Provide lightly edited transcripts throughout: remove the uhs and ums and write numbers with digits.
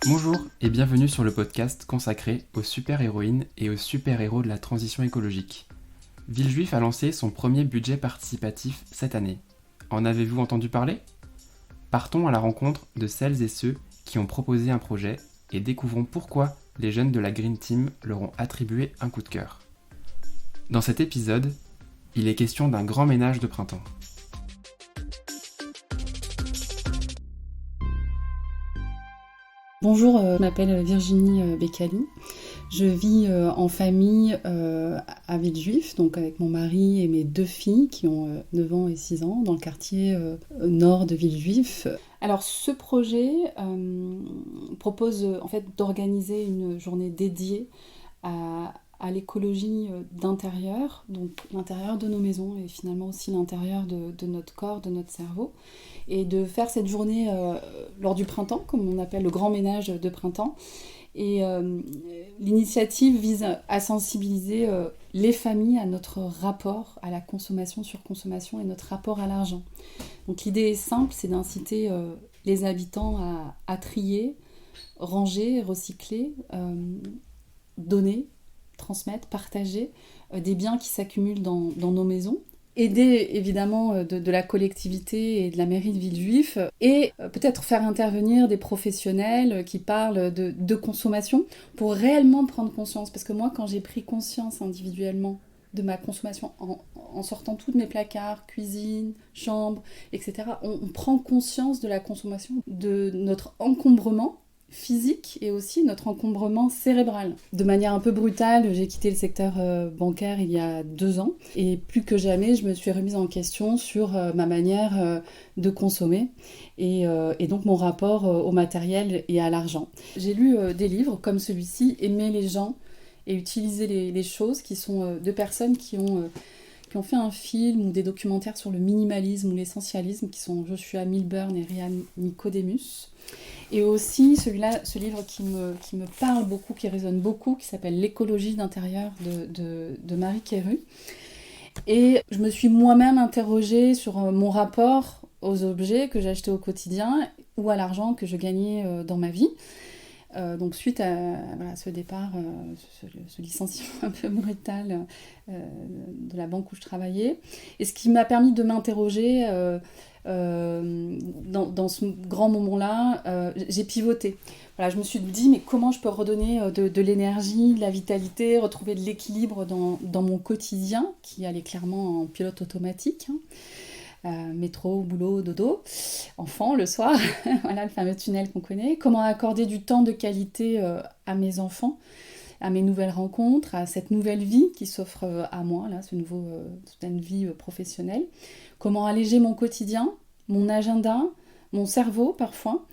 Bonjour et bienvenue sur le podcast consacré aux super-héroïnes et aux super-héros de la transition écologique. Villejuif a lancé son premier budget participatif cette année. En avez-vous entendu parler ? Partons à la rencontre de celles et ceux qui ont proposé un projet et découvrons pourquoi les jeunes de la Green Team leur ont attribué un coup de cœur. Dans cet épisode, il est question d'un grand ménage de printemps. Bonjour, je m'appelle Virginie Beccali. Je vis en famille à Villejuif, donc avec mon mari et mes deux filles qui ont 9 ans et 6 ans, dans le quartier nord de Villejuif. Alors ce projet propose en fait d'organiser une journée dédiée à l'écologie d'intérieur, donc l'intérieur de nos maisons et finalement aussi l'intérieur de notre corps, de notre cerveau, et de faire cette journée lors du printemps, comme on appelle le grand ménage de printemps. Et l'initiative vise à sensibiliser les familles à notre rapport à la consommation, surconsommation et notre rapport à l'argent. Donc l'idée est simple, c'est d'inciter les habitants à trier, ranger, recycler, donner, transmettre, partager des biens qui s'accumulent dans nos maisons. Aider évidemment de la collectivité et de la mairie de Villejuif et peut-être faire intervenir des professionnels qui parlent de consommation pour réellement prendre conscience. Parce que moi, quand j'ai pris conscience individuellement de ma consommation en sortant tous mes placards, cuisine, chambre, etc., on prend conscience de la consommation, de notre encombrement physique et aussi notre encombrement cérébral. De manière un peu brutale, j'ai quitté le secteur bancaire il y a 2 ans et plus que jamais, je me suis remise en question sur ma manière de consommer et donc mon rapport au matériel et à l'argent. J'ai lu des livres comme celui-ci, Aimer les gens et utiliser les choses, qui sont de personnes qui ont fait un film ou des documentaires sur le minimalisme ou l'essentialisme, qui sont Joshua Milburn et Ryan Nicodemus. Et aussi ce livre qui me parle beaucoup, qui résonne beaucoup, qui s'appelle L'écologie d'intérieur de Marie Quérut. Et je me suis moi-même interrogée sur mon rapport aux objets que j'achetais au quotidien ou à l'argent que je gagnais dans ma vie. Donc suite à ce départ, ce licenciement un peu brutal de la banque où je travaillais, et ce qui m'a permis de m'interroger dans ce grand moment-là, j'ai pivoté. Voilà, je me suis dit, mais comment je peux redonner de l'énergie, de la vitalité, retrouver de l'équilibre dans mon quotidien, qui allait clairement en pilote automatique, métro, boulot, dodo, enfant le soir, voilà le fameux tunnel qu'on connaît. Comment accorder du temps de qualité à mes enfants, à mes nouvelles rencontres, à cette nouvelle vie qui s'offre à moi, là, cette nouvelle vie professionnelle. Comment alléger mon quotidien, mon agenda, mon cerveau parfois.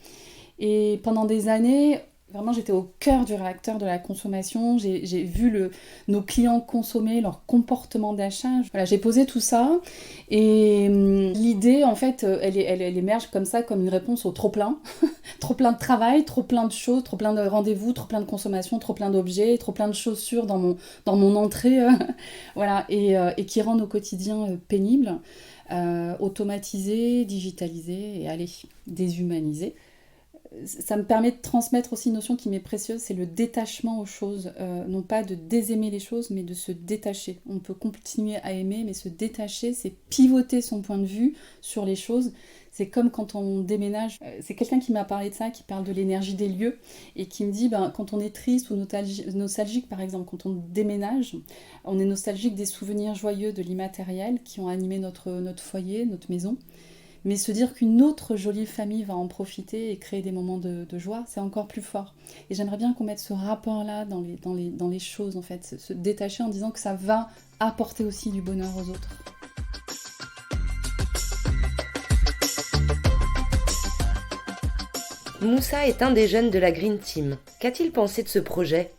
Et pendant des années, vraiment j'étais au cœur du réacteur de la consommation. J'ai vu nos clients consommer, leur comportement d'achat. Voilà, j'ai posé tout ça et l'idée en fait, elle émerge comme ça, comme une réponse au trop-plein. Trop-plein de travail, trop-plein de choses, trop-plein de rendez-vous, trop-plein de consommation, trop-plein d'objets, trop-plein de chaussures dans mon entrée. Voilà, et qui rend nos quotidiens pénibles, automatisés, digitalisés et allez, déshumanisés. Ça me permet de transmettre aussi une notion qui m'est précieuse, c'est le détachement aux choses. Non pas de désaimer les choses, mais de se détacher. On peut continuer à aimer, mais se détacher, c'est pivoter son point de vue sur les choses. C'est comme quand on déménage. C'est quelqu'un qui m'a parlé de ça, qui parle de l'énergie des lieux, et qui me dit, quand on est triste ou nostalgique, par exemple, quand on déménage, on est nostalgique des souvenirs joyeux de l'immatériel qui ont animé notre foyer, notre maison. Mais se dire qu'une autre jolie famille va en profiter et créer des moments de joie, c'est encore plus fort. Et j'aimerais bien qu'on mette ce rapport-là dans les choses, en fait. Se détacher en disant que ça va apporter aussi du bonheur aux autres. Moussa est un des jeunes de la Green Team. Qu'a-t-il pensé de ce projet ?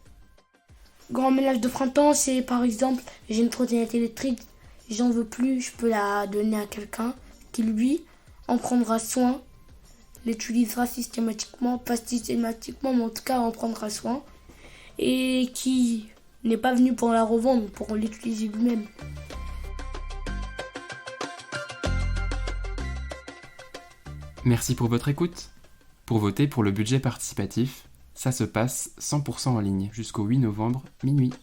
Grand ménage de printemps, c'est par exemple, j'ai une trottinette électrique, j'en veux plus, je peux la donner à quelqu'un qui, lui, en prendra soin, l'utilisera systématiquement, pas systématiquement, mais en tout cas en prendra soin, et qui n'est pas venu pour la revendre, pour l'utiliser lui-même. Merci pour votre écoute. Pour voter pour le budget participatif, Ça se passe 100% en ligne jusqu'au 8 novembre, minuit.